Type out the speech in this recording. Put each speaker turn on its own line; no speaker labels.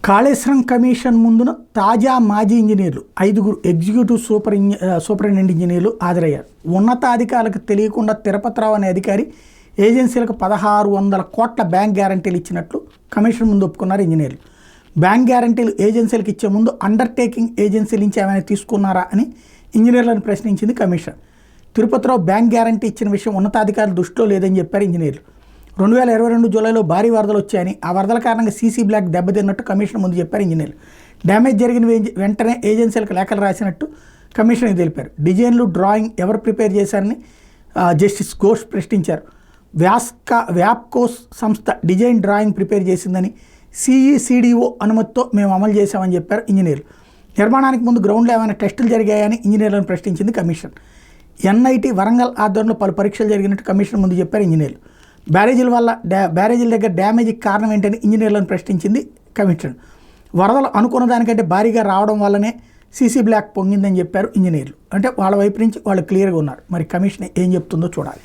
Kaleshwaram commission ముందున తాజా మాజీ ఇంజనీర్లు 5గురు ఎగ్జిక్యూటివ్ సూపరింటెండెంట్ ఇంజనీర్లు హాజరయ్యారు. ఉన్నతాధికారులకు తెలియకుండా తిరుపతిరావు అనే అధికారి ఏజెన్సీలకు 1600 కోట్ల బ్యాంక్ గ్యారంటీలు ఇచ్చినట్లు కమిషన్ ముందు ఒప్పుకున్నారు ఇంజనీర్లు. బ్యాంక్ గ్యారంటీలు ఏజెన్సీలకు ఇచ్చే ముందు అండర్టేకింగ్ ఏజెన్సీల నుంచి ఏమైనా తీసుకున్నారా అని ఇంజనీర్లను ప్రశ్నించింది కమిషన్. తిరుపతిరావు బ్యాంక్ గ్యారంటీ ఇచ్చిన విషయం ఉన్నతాధికారుల దృష్టిలో లేదని చెప్పారు ఇంజనీర్లు. 2022 జూలైలో భారీ వరదలు వచ్చాయని, ఆ వరదల కారణంగా సీసీ బ్లాక్ దెబ్బతిన్నట్టు కమిషన్ ముందు చెప్పారు ఇంజనీర్లు. డ్యామేజ్ జరిగిన వెంటనే ఏజెన్సీలకు లేఖలు రాసినట్టు కమిషన్కి తెలిపారు. డిజైన్లు, డ్రాయింగ్ ఎవరు ప్రిపేర్ చేశారని జస్టిస్ ఘోష్ ప్రశ్నించారు. వ్యాప్కోస్ సంస్థ డిజైన్ డ్రాయింగ్ ప్రిపేర్ చేసిందని, సిఈసిడిఓ అనుమతితో మేము అమలు చేశామని చెప్పారు ఇంజనీర్లు. నిర్మాణానికి ముందు గ్రౌండ్లో ఏమైనా టెస్టులు జరిగాయని ఇంజనీర్లను ప్రశ్నించింది కమిషన్. ఎన్ఐటి వరంగల్ ఆధ్వర్యంలో పలు పరీక్షలు జరిగినట్టు కమిషన్ ముందు చెప్పారు ఇంజనీర్లు. బ్యారేజీల దగ్గర డ్యామేజ్కి కారణం ఏంటని ఇంజనీర్లను ప్రశ్నించింది కమిషన్. వరదలు అనుకున్న దానికంటే భారీగా రావడం వల్లనే సీసీ బ్లాక్ పొంగిందని చెప్పారు ఇంజనీర్లు. అంటే వాళ్ళ వైపు నుంచి వాళ్ళు క్లియర్గా ఉన్నారు. మరి కమిషన్ ఏం చెప్తుందో చూడాలి.